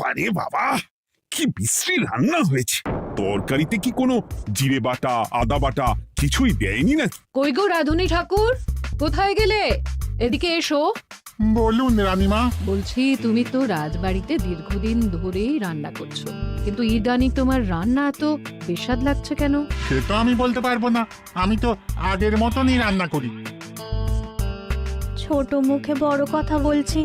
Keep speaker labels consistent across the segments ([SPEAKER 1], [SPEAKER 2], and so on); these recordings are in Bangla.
[SPEAKER 1] বাবারে বাবা, কি বিশ্রী রান্না হয়েছে! তরকারিতে কি কোনো জিরে বাটা, আদা বাটা কিছুই দেয়নি না?
[SPEAKER 2] কই গো রাধুনী ঠাকুর, কোথায় গেলে? এদিকে এসো।
[SPEAKER 3] বলুন রানীমা।
[SPEAKER 2] বলছি, তুমি তো রাজবাড়িতে দীর্ঘদিন ধরেই রান্না করছো, কিন্তু ইদানিং তোমার রান্না এত বেস্বাদ লাগছে কেন?
[SPEAKER 3] সে তো আমি বলতে পারবো না, আমি তো আগের মতনই রান্না করি।
[SPEAKER 4] ছোট মুখে বড় কথা বলছি,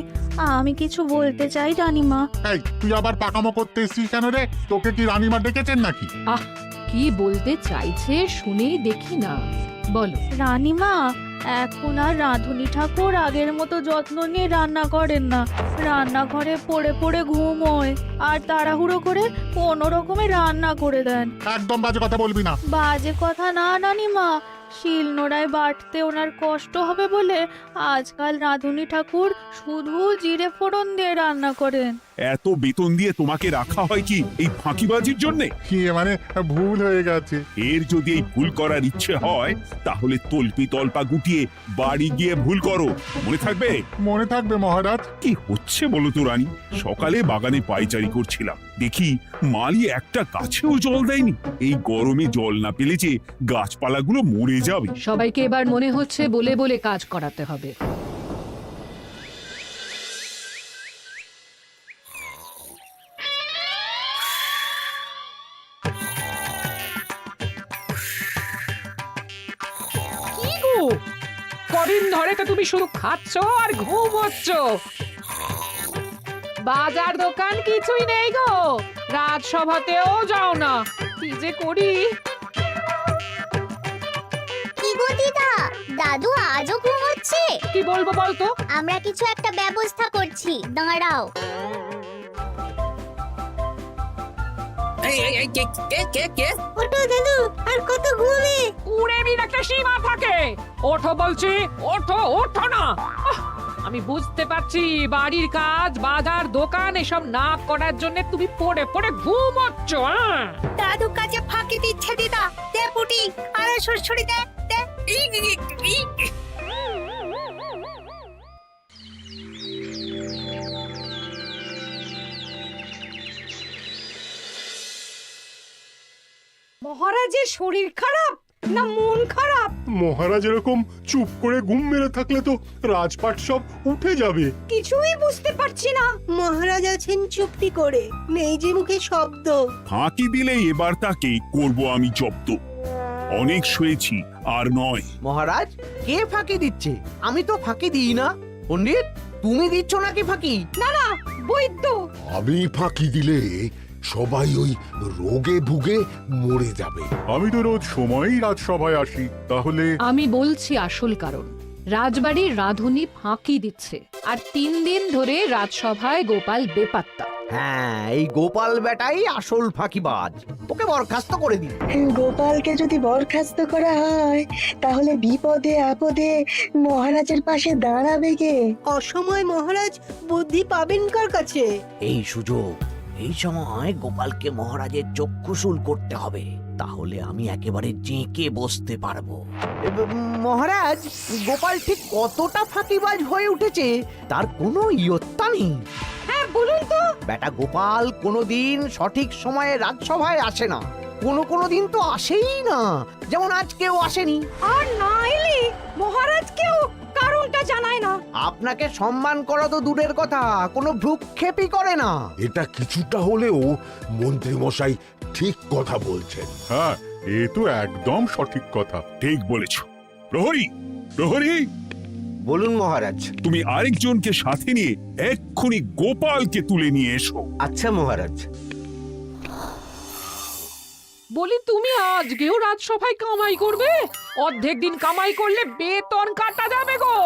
[SPEAKER 4] আমি কিছু বলতে চাই রানীমা।
[SPEAKER 3] এই, তুই আবার পাকামো করতে এসছিস কেন রে? তোকে কি রানীমা ডেকেছেন নাকি?
[SPEAKER 2] আহ, কি বলতে চাইছে শুনেই দেখি না, বলো।
[SPEAKER 4] রানীমা, এখন আর রাঁধুনি ঠাকুর আগের মতো যত্ন নিয়ে রান্না করেন না। রান্নাঘরে পড়ে পড়ে ঘুমোয় আর তাড়াহুড়ো করে কোনো রকমে রান্না করে দেন।
[SPEAKER 3] একদম বাজে কথা বলবি না।
[SPEAKER 4] বাজে কথা না রানীমা, শিলনোড়ায় বাটতে ওনার কষ্ট হবে বলে আজকাল রাঁধুনি ঠাকুর শুধু জিরে ফোড়ন দিয়ে রান্না করেন।
[SPEAKER 1] এত বেতন দিয়ে তোমাকে রাখা হয় কি এই ফাঁকিবাজির জন্যে?
[SPEAKER 3] কি মানে ভুল হয়ে গেছে।
[SPEAKER 1] এর যদি এই ভুল করার ইচ্ছে হয় তাহলে তল্পি তল্পা গুটিয়ে বাড়ি গিয়ে ভুল করো, মনে থাকবে?
[SPEAKER 3] মনে থাকবে মহারাজ।
[SPEAKER 1] কি হচ্ছে বলো তো রানী? সকালে বাগানে পায়চারি করছিলাম, দেখি মালি একটা গাছেও জল দেয়নি। এই গরমে জল না পেলে যে গাছপালাগুলো মরে যাবে।
[SPEAKER 2] সবাইকে এবার মনে হচ্ছে বলে বলে কাজ করাতে হবে।
[SPEAKER 5] কদিন ধরে তো তুমি শুধু খাচ্ছ আর ঘুমোচ্ছ। বাজার দোকান কিছুই নেই গো, রাজসভাতেও যাও না। কি যে করি।
[SPEAKER 6] কি গো দিদা, দাদু আজও ঘুমোচ্ছে?
[SPEAKER 5] কি বলবো বলতো?
[SPEAKER 6] আমরা কিছু একটা ব্যবস্থা করছি, দাঁড়াও। ওঠো দাদু, আর কত ঘুমে?
[SPEAKER 5] কুড়েমির একটা সীমা থাকে। ওঠো বলছি, ওঠো, ওঠো না। আমি বুঝতে পারছি বাড়ির কাজ, বাজার দোকান এসব না করার জন্য তুমি পড়ে পড়ে ঘুমোচ্ছ।
[SPEAKER 6] দাদু কাজে ফাঁকি দিচ্ছে দিদা। দে পুটি, আর সরসরি দে দে।
[SPEAKER 5] মহারাজের শরীর খারাপ না মন খারাপ?
[SPEAKER 7] মহারাজ এরকম চুপ করে ঘুম মেরে থাকলে তো রাজপাট সব উঠে যাবে।
[SPEAKER 5] কিছুই বুঝতে পারছি না।
[SPEAKER 8] মহারাজ আছেন চুপটি করে, নেই যে মুখে শব্দ।
[SPEAKER 1] ফাঁকি দিলে এবার তাকে করব আমি জব্দ। অনেক শুয়েছি, আর নয়।
[SPEAKER 9] মহারাজ, কে ফাঁকি দিচ্ছে? আমি তো ফাঁকি দিই না। পণ্ডিত, তুমি দিচ্ছ নাকি ফাঁকি?
[SPEAKER 5] না না, বৈদ্য।
[SPEAKER 10] আমি ফাঁকি দিলে সবাই ওই রোগে ভুগে মরে যাবে।
[SPEAKER 3] আমি তো রোজ সময়ই রাজসভায় আসি, তাহলে
[SPEAKER 2] আমি বলছি আসল কারণ। রাজবাড়ির রাঁধুনি ফাঁকি দিচ্ছে, আর 3 দিন ধরে রাজসভায় গোপাল বেপাত্তা।
[SPEAKER 9] হ্যাঁ, এই গোপাল বেটাই আসল ফাঁকিবাজ। ওকে বরখাস্ত করে দিন।
[SPEAKER 8] গোপালকে যদি বরখাস্ত করা হয় তাহলে বিপদে আপদে মহারাজের পাশে দাঁড়াবে কে? অসময় মহারাজ বুদ্ধি পাবেন কার কাছে?
[SPEAKER 9] এই সুযোগ, এই সময় গোপালকে মহারাজের চক্ষুশূল করতে হবে, তাহলে আমি একেবারে জেঁকে বসতে পারবো। মহারাজ, গোপাল ঠিক কতটা ফাঁকিবাজ হয়ে উঠেছে তার কোনো ইয়ত্তা নেই।
[SPEAKER 5] হ্যাঁ, বলুন তো।
[SPEAKER 9] বেটা গোপাল কোনোদিন সঠিক সময়ে রাজসভায় আসে না। কোনো দিন তো আসেই না, যেমন আজকেও আসেনি।
[SPEAKER 5] আর না এলে মহারাজকেও কারণটা জানায় না।
[SPEAKER 9] আপনাকে সম্মান করা তো দূরের কথা, কোনো ভ্রুক্ষেপই করে না।
[SPEAKER 10] এটা কিছুটা হলেও মন্ত্রী মশাই ঠিক কথা বলছেন।
[SPEAKER 3] হ্যাঁ, এ তো একদম সঠিক কথা।
[SPEAKER 1] ঠিক বলেছ। প্রহরী, প্রহরী,
[SPEAKER 9] বলুন মহারাজ।
[SPEAKER 1] তুমি আরেকজনকে সাথে নিয়ে এক্ষুনি গোপালকে তুলে নিয়ে এসো।
[SPEAKER 9] আচ্ছা মহারাজ।
[SPEAKER 5] বলি, তুমি আজকেও রাজসভায় কামাই করবে? অর্ধেক দিন কামাই করলে বেতন কাটা যাবে গো।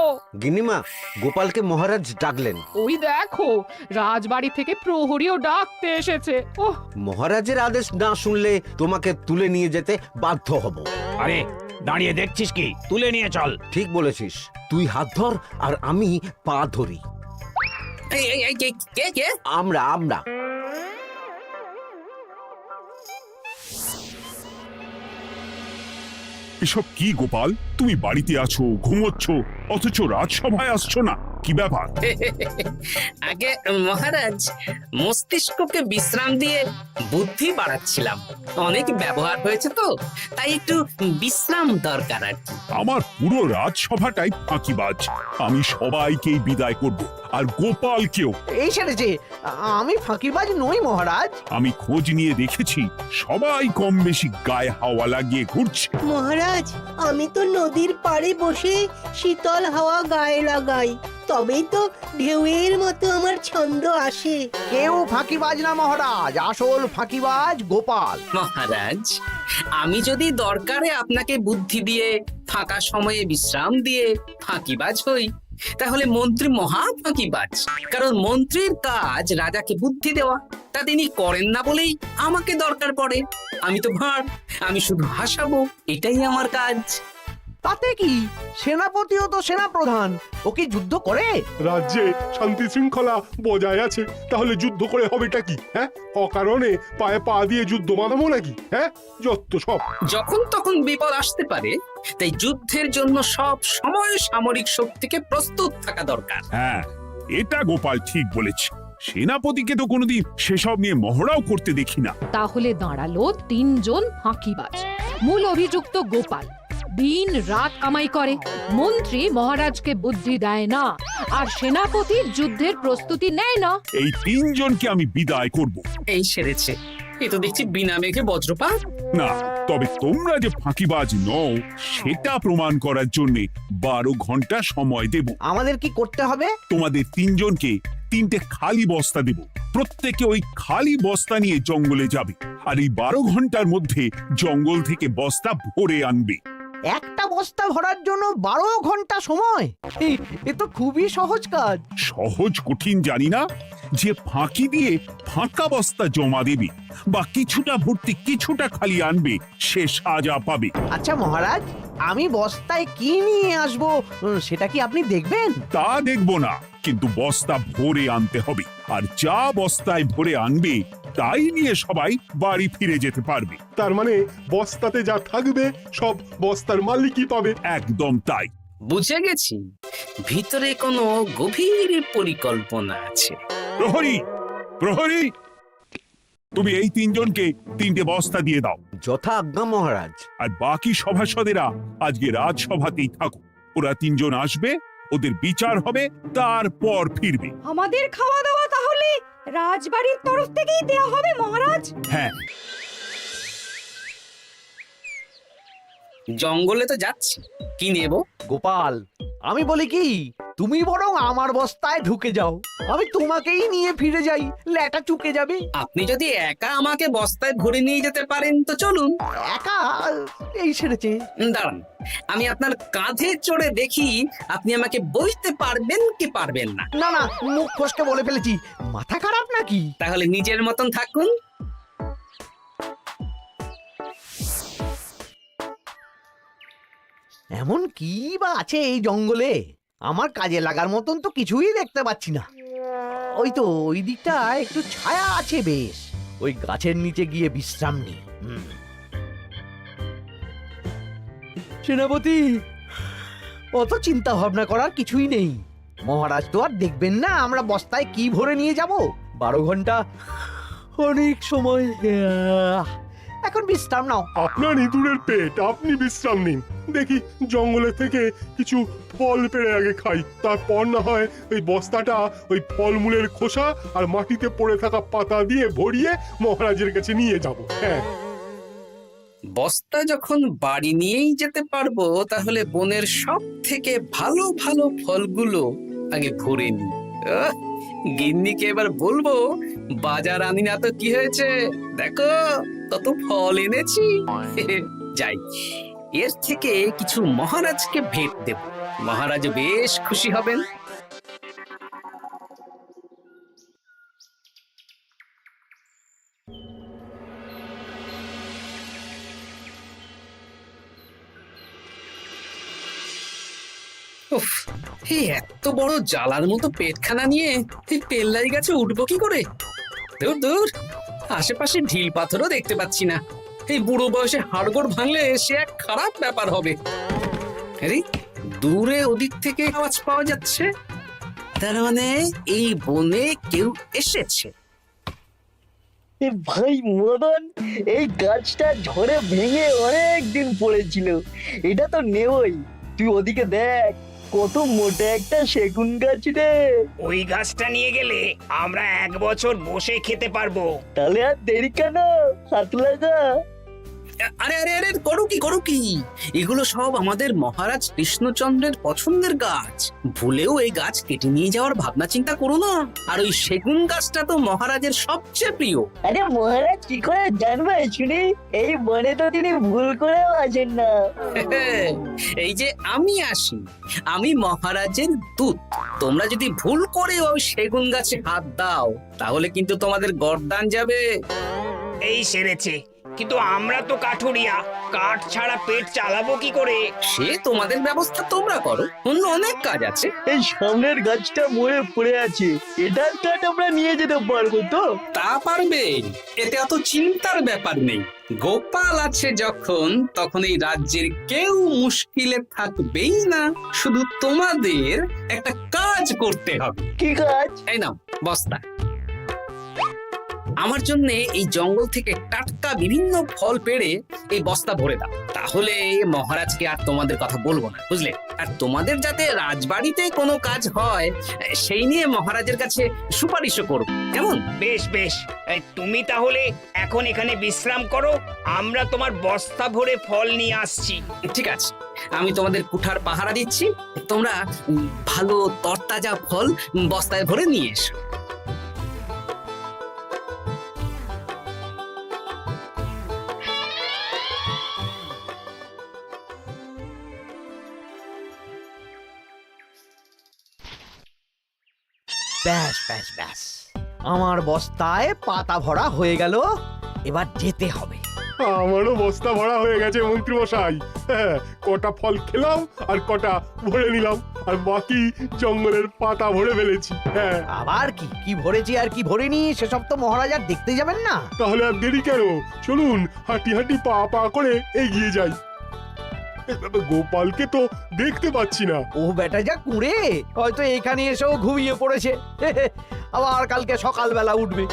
[SPEAKER 9] গিন্নিমা, গোপালকে মহারাজ ডাকলেন।
[SPEAKER 5] ওই দেখো, রাজবাড়ি থেকে প্রহরীও ডাকতে এসেছে। ওহ,
[SPEAKER 9] মহারাজের আদেশ না শুনলে তোমাকে তুলে নিয়ে যেতে বাধ্য হব।
[SPEAKER 11] আরে দাঁড়িয়ে দেখছিস কি? তুলে নিয়ে চল।
[SPEAKER 9] ঠিক বলেছিস, তুই হাত ধর আর আমি পা ধরি। আমরা
[SPEAKER 1] এসব কি গোপাল? তুমি বাড়িতে আছো, ঘুমোচ্ছ, অথচ রাজসভায় আসছো না। কি ব্যাপার?
[SPEAKER 12] আগে মহারাজ, মস্তিষ্ককে বিশ্রাম দিয়ে বুদ্ধি বাড়াচ্ছিলাম। অনেক ব্যবহার হয়েছে তো, তাই একটু বিশ্রাম দরকার আর কি।
[SPEAKER 1] আমার পুরো রাজসভাটাই ফাঁকিবাজ। আমি সবাইকেই বিদায় করব, আর গোপালকেও।
[SPEAKER 9] এই সেরেছে, আমি ফাঁকিবাজ নই মহারাজ।
[SPEAKER 1] আমি খোঁজ নিয়ে দেখেছি সবাই কম বেশি গায়ে হাওয়া লাগিয়ে ঘুরছে।
[SPEAKER 8] মহারাজ, আমি তো নদীর পাড়ে বসে শীতল হাওয়া গায়ে লাগাই, তবেই তো ঢেউয়ের মতো আমার ছন্দ আসে।
[SPEAKER 9] কেউ ফাঁকিবাজ না মহারাজ, আসল ফাঁকিবাজ গোপাল।
[SPEAKER 12] মহারাজ, আমি যদি দরকারে আপনাকে বুদ্ধি দিয়ে, ফাঁকা সময়ে বিশ্রাম দিয়ে ফাঁকিবাজ হই, তাহলে মন্ত্রী মহা ফাঁকিবাজ। কারণ মন্ত্রীর কাজ রাজাকে বুদ্ধি দেওয়া, তা তিনি করেন না বলেই আমাকে দরকার পড়ে। আমি তো ভাঁড়, আমি শুধু হাসাবো, এটাই আমার কাজ।
[SPEAKER 9] তাতে কি, সেনাপতিও তো সেনা প্রধান, ও কি যুদ্ধ করে?
[SPEAKER 7] রাজ্যে শান্তি শৃঙ্খলা বজায় আছে, তাহলে যুদ্ধ করে হবেটা কি? হ্যাঁ, অকারণে পায়ে পা দিয়ে যুদ্ধ বাঁধাবো নাকি? হ্যাঁ, যত সব।
[SPEAKER 12] যখন তখন বিপদ আসতে পারে, তাই যুদ্ধের জন্য সব সময় সামরিক শক্তিকে প্রস্তুত থাকা দরকার।
[SPEAKER 1] হ্যাঁ, এটা গোপাল ঠিক বলেছে। সেনাপতিকে তো কোনোদিন সেসব নিয়ে মহড়াও করতে দেখি না।
[SPEAKER 2] তাহলে দাঁড়ালো 3 জন ফাঁকিবাজ। মূল অভিযুক্ত গোপাল দিন রাত কামাই করে, মন্ত্রী মহারাজকে বুদ্ধি দেয় না, আর সেনাপতি যুদ্ধের প্রস্তুতি নেয় না।
[SPEAKER 1] এই 3 জনকে আমি বিদায় করব।
[SPEAKER 12] এই সেরেছে, এ তো দেখছি বিনা মেঘে বজ্রপাত।
[SPEAKER 1] না, তবে তোমরা যে ফাঁকিবাজ নও সেটা প্রমাণ করার জন্য 12 ঘন্টা সময় দেব।
[SPEAKER 9] আমাদের কি করতে হবে?
[SPEAKER 1] তোমাদের 3 জনকে 3টে খালি বস্তা দেব। প্রত্যেকে ওই খালি বস্তা নিয়ে জঙ্গলে যাবে, আর এই 12 ঘন্টার মধ্যে জঙ্গল থেকে বস্তা ভরে আনবে।
[SPEAKER 9] একটা বস্তা ভরার জন্য 12 ঘন্টা সময়? এ তো খুবই সহজ কাজ।
[SPEAKER 1] সহজ কঠিন জানি না, যে ফাঁকি দিয়ে ফাঁকা বস্তা জমা দেবে বা কিছুটা ভর্তি কিছুটা খালি আনবে, সে সাজা পাবে।
[SPEAKER 9] আচ্ছা মহারাজ, আমি বস্তায় কি নিয়ে আসবো সেটা কি আপনি দেখবেন?
[SPEAKER 1] তা দেখব না, কিন্তু বস্তা ভরে আনতে হবে। আর যা বস্তায় ভরে আনবে তাই নিয়ে সবাই বাড়ি ফিরে যেতে পারবে।
[SPEAKER 7] তার মানে বস্তাতে যা থাকবে সব বস্তার মালিকই পাবে।
[SPEAKER 1] একদম তাই।
[SPEAKER 12] বুঝে গেছি, ভিতরে কোনো গভীর পরিকল্পনা আছে।
[SPEAKER 1] প্রহরী, প্রহরী, তুমি এই 3 জনকে 3টে বস্তা দিয়ে দাও।
[SPEAKER 9] যথা আজ্ঞা মহারাজ।
[SPEAKER 1] আর বাকি সভাসদেরা আজকে রাজসভাতেই থাকুক। ওরা 3 জন আসবে, ওদের বিচার হবে, তারপর ফিরবে।
[SPEAKER 4] আমাদের খাওয়া দাওয়া তাহলে রাজবাড়ির তরফ থেকেই দেওয়া হবে মহারাজ?
[SPEAKER 1] হ্যাঁ।
[SPEAKER 12] জঙ্গলে তো যাচ্ছি, কি নেব?
[SPEAKER 9] গোপাল, আমি বলি কি, তুমি বরং আমার বস্তায় ঢুকে যাও, আমি তোমাকেই নিয়ে ফিরে যাই, ল্যাটা চুকে যাবে।
[SPEAKER 12] আপনি যদি একা আমাকে বস্তায় ভরে নিয়ে যেতে পারেন তো চলুন।
[SPEAKER 9] একা? এই সেরেছে।
[SPEAKER 12] দাঁড়ান, আমি আপনার কাঁধে চড়ে দেখি আপনি আমাকে বইতে পারবেন কি পারবেন না।
[SPEAKER 9] না না, মুখ ফসকে বলে ফেলেছি, মাথা খারাপ নাকি?
[SPEAKER 12] তাহলে নিজের মতন থাকুন।
[SPEAKER 9] এমন কি বা আছে এই জঙ্গলে? আমার কাজে লাগার মতন তো কিছুই দেখতে পাচ্ছি না। ওই তো ওই দিকটা একটু ছায়া আছে বেশ, ওই গাছের নিচে গিয়ে বিশ্রাম নিই। সেনাপতি, অত চিন্তা ভাবনা করার কিছুই নেই। মহারাজ তো আর দেখবেন না আমরা বস্তায় কি ভরে নিয়ে যাব। 12 ঘন্টা অনেক সময়। এখন বিশ্রাম নাও।
[SPEAKER 7] আপনার ইঁদুরের পেট, আপনি বিশ্রাম নিন। দেখি জঙ্গলে থেকে কিছু ফল পেড়ে আগে খাই, তারপর না হয় ওই বস্তাটা ওই ফলমূলের খোসা আর মাটিতে পড়ে থাকা পাতা দিয়ে ভরিয়ে মহারাজের কাছে নিয়ে যাব। হ্যাঁ,
[SPEAKER 12] বস্তা যখন বাড়ি নিয়েই যেতে পারবো, তাহলে বনের সব থেকে ভালো ভালো ফলগুলো আগে ভরে নি। গিন্নিকে এবার বলবো, বাজার আনি না তো কি হয়েছে, দেখো কত ফল এনেছি। যাই, এর থেকে কিছু মহারাজকে ভেট দেব, মহারাজ বেশ খুশি হবেন। উফ, এই এত বড় জ্বালার মতো পেটখানা নিয়ে এই পেল্লাই গাছে উঠবো কি করে? দূর দূর, আশেপাশে ঢিল পাথরও দেখতে পাচ্ছি না। এই বুড়ো বয়সে হাড়গোড় ভাঙলে সে এক খারাপ ব্যাপার হবে। আরে দূরে ওদিক থেকে আওয়াজ পাওয়া যাচ্ছে। তার মানে এই বনে কেউ এসেছে।
[SPEAKER 8] ভাই মদন, এই গাছটা ঝড়ে ভেঙে অনেক দিন পড়েছিল, এটা তো নেবই। তুই ওদিকে দেখ, কত মোটা একটা সেগুন গাছ রে।
[SPEAKER 11] ওই গাছটা নিয়ে গেলে আমরা 1 বছর বসে খেতে পারবো।
[SPEAKER 8] তাহলে আর দেরি কেন, হাত লাগা।
[SPEAKER 12] আরে আরে আরে, করো কি এগুলো সব আমাদের মহারাজ কৃষ্ণচন্দ্রের পছন্দের গাছ। ভুলেও এই গাছ কেটে নিয়ে যাওয়ার ভাবনা চিন্তা করো না। আর ওই সেগুন গাছটা তো মহারাজের সবচেয়ে প্রিয়।
[SPEAKER 8] আরে মহারাজ কি করে জানবে শুনি? এই বনে তো তিনি ভুল করেও আসেন না।
[SPEAKER 12] এই যে আমি আসি, আমি মহারাজের দূত। তোমরা যদি ভুল করে ওই সেগুন গাছে হাত দাও তাহলে কিন্তু তোমাদের গর্দান যাবে।
[SPEAKER 11] এই সেরেছে, কিন্তু আমরা তো কাঠুরিয়া, কাঠ ছাড়া পেট চালাবো কি করে?
[SPEAKER 12] সে তোমাদের ব্যবস্থা তোমরা করো, অন্য অনেক কাজ আছে।
[SPEAKER 8] এই সামনের গাছটা মরে পড়ে আছে, এটার কাঠ আমরা নিয়ে যেতে পারবো তো?
[SPEAKER 12] তা পারবে, এতে অত চিন্তার ব্যাপার নেই। গোপাল আছে যখন, তখন এই রাজ্যের কেউ মুশকিলে থাকবেই না। শুধু তোমাদের একটা কাজ করতে হবে।
[SPEAKER 8] কি কাজ?
[SPEAKER 12] এই নাও বস্তা। আমার জন্য এই জঙ্গল থেকে টাটকা বিভিন্ন ফল পেড়ে এই বস্তা ভরে দাও, তাহলে মহারাজকে আর তোমাদের কথা বলবো না, বুঝলে? আর তোমাদের যাতে রাজবাড়িতে কোনো কাজ হয় সেই নিয়ে মহারাজের কাছে সুপারিশও করো, কেমন?
[SPEAKER 11] বেশ বেশ, এই তুমি তাহলে এখন এখানে বিশ্রাম করো, আমরা তোমার বস্তা ভরে ফল নিয়ে আসছি।
[SPEAKER 12] ঠিক আছে, আমি তোমাদের কুঠার পাহারা দিচ্ছি, তোমরা ভালো তরতাজা ফল বস্তায় ভরে নিয়ে এসো।
[SPEAKER 9] ব্যাস ব্যাস ব্যাস, আমার বস্তায় পাতা ভরা হয়ে গেল, এবার যেতে হবে।
[SPEAKER 7] আমারও বস্তা ভরা হয়ে গেছে মন্ত্রী মশাই। হ্যাঁ, কটা ফল খেলাম আর কটা ভরে নিলাম, আর বাকি জঙ্গলের পাতা ভরে ফেলেছি। হ্যাঁ,
[SPEAKER 9] আবার কি কি ভরেছি আর কি ভরিনি সেসব তো মহারাজ আর দেখতে যাবেন না।
[SPEAKER 7] তাহলে আর দেরি কেন, চলুন হাঁটি হাঁটি পা পা করে এগিয়ে যাই। গোপালকে তো দেখতে পাচ্ছি না।
[SPEAKER 9] ও বেটা যা কুঁড়ে, হয়তো এখানে এসেও ঘুমিয়ে পড়েছে। আবার কালকে সকালবেলা উঠবে।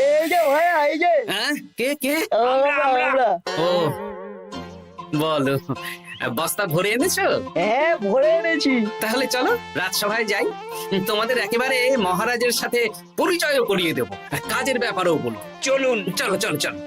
[SPEAKER 8] এই যে ভাইয়া, এই যে।
[SPEAKER 12] হ্যাঁ, কে কে?
[SPEAKER 8] আমরা।
[SPEAKER 12] ও বলো, বস্তা ভরে এনেছো?
[SPEAKER 8] হ্যাঁ, ভরে এনেছি।
[SPEAKER 12] তাহলে চলো রাজসভায় যাই, তোমাদের একেবারে মহারাজের সাথে পরিচয়ও করিয়ে দেবো, আর কাজের ব্যাপারেও বলবো।
[SPEAKER 11] চলুন।
[SPEAKER 12] চলো চলো চলো।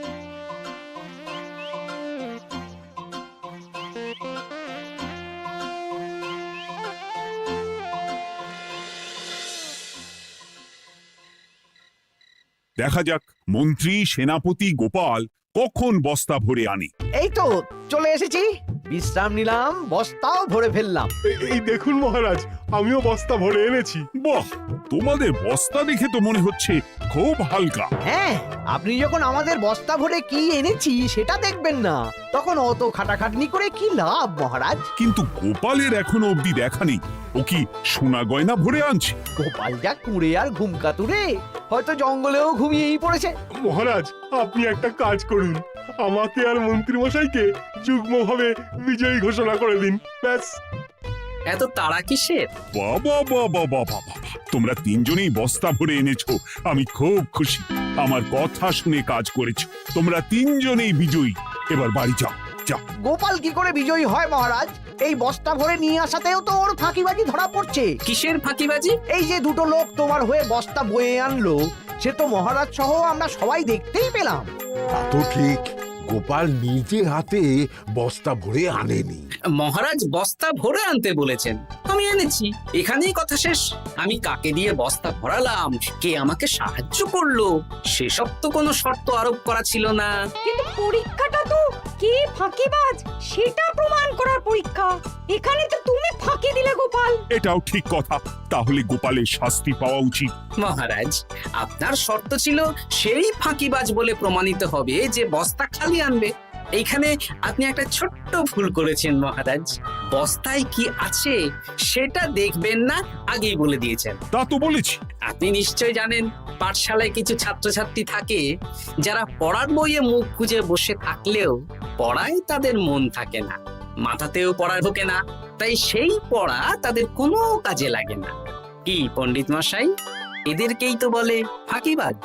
[SPEAKER 1] দেখা যাক মন্ত্রী, সেনাপতি, গোপাল কখন বস্তা ভরে আনে।
[SPEAKER 9] এই তো চলে এসেছি, বিশ্রাম নিলাম, বস্তাও ভরে ফেললাম।
[SPEAKER 7] এই দেখুন মহারাজ, আমিও বস্তা ভরে এনেছি।
[SPEAKER 1] বাহ, তোমাদের বস্তা দেখে তো মনে হচ্ছে খুব হালকা।
[SPEAKER 9] হ্যাঁ, আপনি যখন আমাদের বস্তা ভরে কি এনেছি সেটা দেখবেন না, তখন অত খাটাখাটনি করে কি লাভ মহারাজ?
[SPEAKER 1] কিন্তু গোপালের এখনো অবধি দেখা নেই, ও কি সোনা গয়না ভরে আনছে?
[SPEAKER 9] গোপাল যা কুঁড়ে আর ঘুমকাতুরে, হয়তো জঙ্গলেও ঘুমিয়েই পড়েছে।
[SPEAKER 7] মহারাজ, আপনি একটা কাজ করুন, আমাকে আর মন্ত্রী মশাইকে যুগ্মভাবে বিজয়ী ঘোষণা করে দিন, ব্যাস।
[SPEAKER 12] এত তাড়া কিসের?
[SPEAKER 1] বাবা বাবা বাবা বাবা, তোমরা তিনজনেই বস্তা ভরে এনেছো, আমি খুব খুশি। আমার কথা শুনে কাজ করেছো, তোমরা তিনজনেই বিজয়ী। এবার বাড়ি যাও, যাও।
[SPEAKER 9] গোপাল কি করে বিজয়ী হয় মহারাজ? এই বস্তা ভরে নিয়ে আসাতেও তো ওর ফাঁকিবাজি ধরা পড়ছে।
[SPEAKER 12] কিসের ফাঁকিবাজি?
[SPEAKER 9] এই যে দুটো লোক তোমার হয়ে বস্তা বয়ে আনলো, সে তো মহারাজ সহ আমরা সবাই দেখতেই পেলাম।
[SPEAKER 10] তা তো ঠিক, গোপাল নিজে হাতে বস্তা ভরে আনেনি।
[SPEAKER 12] মহারাজ বস্তা ভরে আনতে বলেছেন, আমি এনেছি, এখানেই কথা শেষ। আমি কাকে দিয়ে বস্তা ভরালাম, কে আমাকে সাহায্য করলো, সেসব তো কোনো শর্ত আরোপ করা ছিল না।
[SPEAKER 6] কিন্তু পরীক্ষাটা তো কে ফাঁকিবাজ সেটা প্রমাণ করার পরীক্ষা। এখানে তো তুমি ফাঁকি দিলে গোপাল।
[SPEAKER 1] এটাও ঠিক কথা, তাহলে গোপালের শাস্তি পাওয়া উচিত।
[SPEAKER 12] মহারাজ, আপনার শর্ত ছিল সেই ফাঁকিবাজ বলে প্রমাণিত হবে যে বস্তা খালি আনবে। এইখানে আপনি একটা ছোট্ট ভুল করেছেন মহারাজ, বস্তায় কি আছে সেটা দেখবেন না আগেই বলে দিয়েছেন।
[SPEAKER 1] তা তো বলেছি।
[SPEAKER 12] আপনি নিশ্চয় জানেন পাঠশালায় কিছু ছাত্রছাত্রী থাকে যারা পড়ার বইয়ে মুখ গুজে বসে থাকলেও পড়ায় তাদের মন থাকে না, মাথাতেও পড়া ঢোকে না, তাই সেই পড়া তাদের কোনো কাজে লাগে না। কি পণ্ডিত মশাই, এদেরকেই তো বলে ফাঁকিবাজ।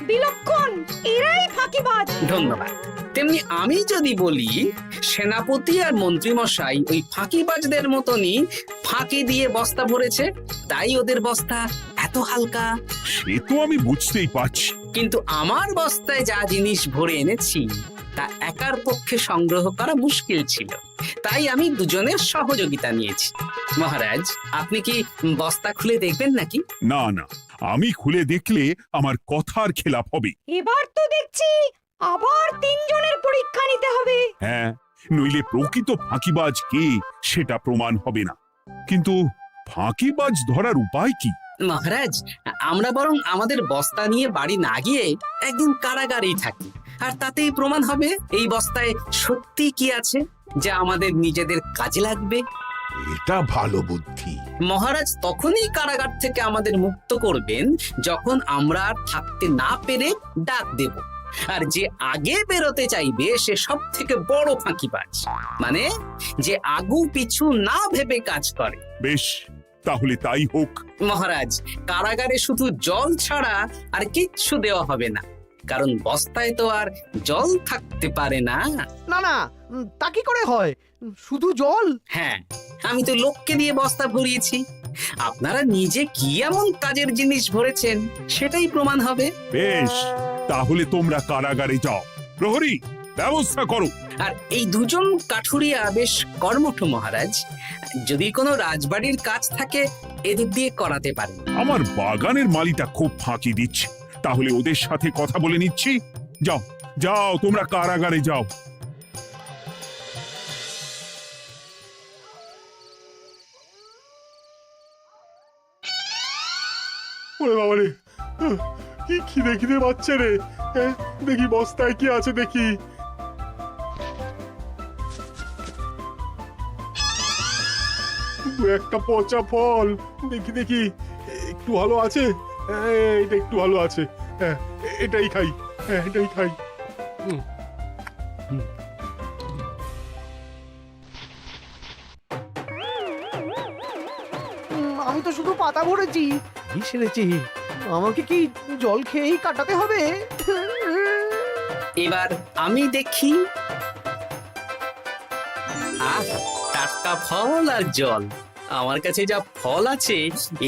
[SPEAKER 6] বিলক্ষণ, এরাই ফাঁকিবাজ।
[SPEAKER 12] ধন্যবাদ। তেমনি আমি যদি বলি সেনাপতি আর মন্ত্রী মশাই ওই ফাঁকিবাজদের মতনই ফাঁকি দিয়ে বস্তা ভরেছে, তাই ওদের বস্তা এত হালকা।
[SPEAKER 1] সে তো আমি বুঝতেই পারছি।
[SPEAKER 12] কিন্তু আমার বস্তায় যা জিনিস ভরে এনেছি তা একার পক্ষে সংগ্রহ করা মুশকিল ছিল, তাই আমি দুজনের সহযোগিতা নিয়েছি। মহারাজ, আপনি কি বস্তা খুলে দেখবেন নাকি?
[SPEAKER 1] না না, আমি খুলে দেখলে আমার কথার খেলাপ হবে।
[SPEAKER 6] এবার তো দেখছি আবার তিনজনের পরীক্ষা নিতে হবে।
[SPEAKER 1] হ্যাঁ, নইলে প্রকৃত ফাঁকিবাজ কে সেটা প্রমাণ হবে না। কিন্তু ফাঁকিবাজ ধরার উপায় কি?
[SPEAKER 12] মহারাজ, আমরা বরং আমাদের বস্তা নিয়ে বাড়ি না গিয়ে একদিন কারাগারেই থাকি, আর তাতেই প্রমাণ হবে এই বস্তায় সত্যি কি আছে যা আমাদের নিজেদের কাজে লাগবে।
[SPEAKER 10] এটা ভালো বুদ্ধি।
[SPEAKER 12] মহারাজ তখনই কারাগার থেকে আমাদের মুক্ত করবেন যখন আমরা আর থাকতে না পেরে ডাক দেব, আর যে আগে বেরোতে চাইবে সে সব থেকে বড় ফাঁকিবাজ, মানে যে আগু পিছু না ভেবে কাজ করে।
[SPEAKER 1] বেশ, তাহলে তাই হোক।
[SPEAKER 12] মহারাজ, কারাগারে শুধু জল ছাড়া আর কিচ্ছু দেওয়া হবে না, কারণ বস্তায় তো আর জল থাকতে পারে না।
[SPEAKER 9] না না, তা কি করে হয়? শুধু জল?
[SPEAKER 12] হ্যাঁ, আমি তো লোককে দিয়ে বস্তা ভরিয়েছি। আপনারা নিজে কি এমন কাজের জিনিস ভরেছেন সেটাই প্রমাণ হবে।
[SPEAKER 1] বেশ, তাহলে তোমরা কারাগারে যাও। প্রহরী, ব্যবস্থা করো।
[SPEAKER 12] আর এই দুজন কাঠুরিয়া বেশ কর্মঠ মহারাজ, যদি কোনো রাজবাড়ির কাজ থাকে এদের দিয়ে করাতে পারেন।
[SPEAKER 1] আমার বাগানের মালিটা খুব ফাঁকি দিচ্ছে, তাহলে ওদের সাথে কথা বলে নিচ্ছি। যাও যাও, তোমরা কারাগারে যাও।
[SPEAKER 7] ওরে বাবা রে, কি খিদে খিদে পাচ্ছে রে। দেখি বস্তায় কি আছে দেখি। দু একটা পচা ফল, দেখি দেখি একটু ভালো আছে। এটা একটু ভালো আছে, হ্যাঁ এটাই খাই, হ্যাঁ এটাই খাই।
[SPEAKER 9] আমি তো শুধু পাতা ভরেছি, কি সেরেছি? আমাকে কি জল খেয়েই কাটাতে হবে?
[SPEAKER 12] এবার আমি দেখি। আহ, টাটকা ফল আর জল। আমার কাছে যা ফল আছে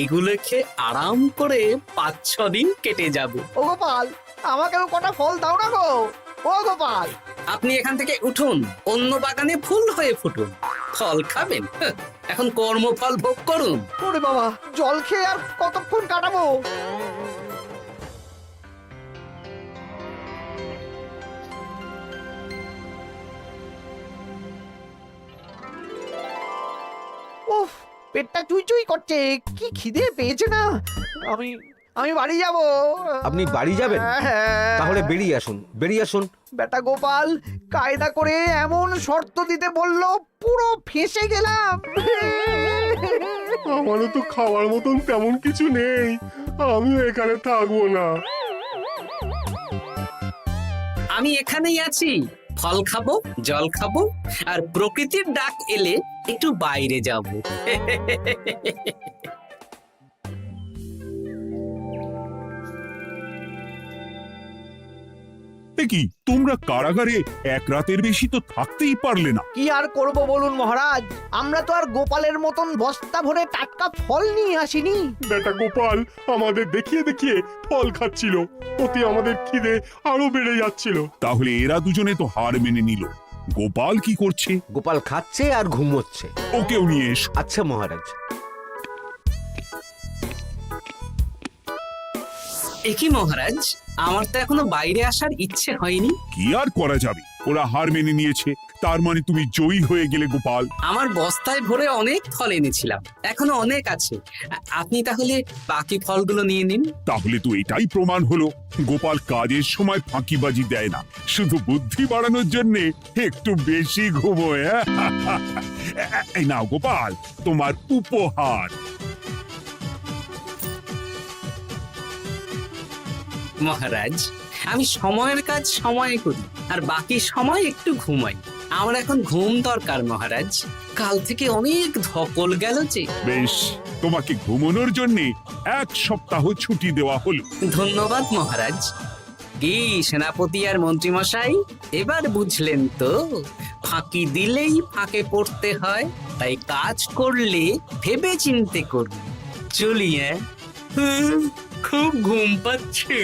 [SPEAKER 12] এগুলো খেয়ে আরাম করে 5-6 দিন কেটে যাবে।
[SPEAKER 9] ও গোপাল, আমাকেও কটা ফল দাও না গো। ও গোপাল,
[SPEAKER 12] আপনি এখান থেকে উঠুন, অন্য বাগানে ফুল হয়ে ফুটুন। ফল খাবেন? এখন কর্মফল ভোগ করুন।
[SPEAKER 9] ওরে বাবা, জল খেয়ে আর কতক্ষণ কাটাবো? উফ, পেটটা চুই চুই করছে, কি খিদে পেয়েছে না। আমি আমি বাড়ি যাব।
[SPEAKER 13] আপনি বাড়ি যাবেন? তাহলে বেরিয়ে আসুন, বেরিয়ে আসুন।
[SPEAKER 9] বেটা গোপাল কায়দা করে এমন শর্ত দিতে বললো, পুরো ফেঁসে গেলাম।
[SPEAKER 7] আমারও তো খাওয়ার মতন তেমন কিছু নেই, আমিও এখানে থাকবো না।
[SPEAKER 12] আমি এখানেই আছি, ফল খাবো, জল খাবো, আর প্রকৃতির ডাক এলে একটু বাইরে যাব।
[SPEAKER 1] কি তোমরা কারাগারে এক রাতের বেশি তো থাকতেই পারলে না?
[SPEAKER 9] কি আর করব বলুন মহারাজ, আমরা তো আর গোপালের মতন বস্তা ভরে টাটকা ফল নিয়ে আসিনি।
[SPEAKER 7] বেটা গোপাল আমাদের দেখিয়ে দেখিয়ে ফল খাচ্ছিল, ওতে আমাদের খিদে আরো বেড়ে যাচ্ছিল।
[SPEAKER 1] তাহলে এরা দুজনে তো হার মেনে নিল। গোপাল কি করছে?
[SPEAKER 13] গোপাল খাচ্ছে আর ঘুমোচ্ছে।
[SPEAKER 1] ওকেও নিয়ে এসো।
[SPEAKER 13] আচ্ছা মহারাজ।
[SPEAKER 12] একই মহারাজ, আমার তো এখনো বাইরে আসার ইচ্ছে হয়নি।
[SPEAKER 1] কি আর করা যাবে, ওরা হার মেনে নিয়েছে, তার মানে তুমি জয়ী হয়ে গেলে গোপাল।
[SPEAKER 12] আমার বস্তায় ভরে অনেক ফল এনেছিলাম, এখনো অনেক আছে। আপনি তাহলে বাকি ফলগুলো নিয়ে নিন।
[SPEAKER 1] তাহলে তো এটাই প্রমাণ হলো গোপাল কাজের সময় ফাঁকিবাজি দেয় না, শুধু বুদ্ধি বাড়ানোর জন্য একটু বেশি ঘুমোয়। এই নাও গোপাল, তোমার উপহার।
[SPEAKER 12] মহারাজ, আমি সময়ের কাজ সময়ে করি আর বাকি সময় একটু ঘুমাই। আমার এখন ঘুম দরকার মহারাজ, কাল থেকে অনেক ধকল গেল যে।
[SPEAKER 1] বেশ, তোমাকে ঘুমানোর জন্য 1 সপ্তাহ ছুটি দেওয়া হলো।
[SPEAKER 12] ধন্যবাদ মহারাজ। কি সেনাপতি আর মন্ত্রীমশাই, এবার বুঝলেন তো ফাঁকি দিলেই ফাঁকে পড়তে হয়, তাই কাজ করলে ভেবে চিন্তে করুন। চলি, খুব ঘুম পাচ্ছে।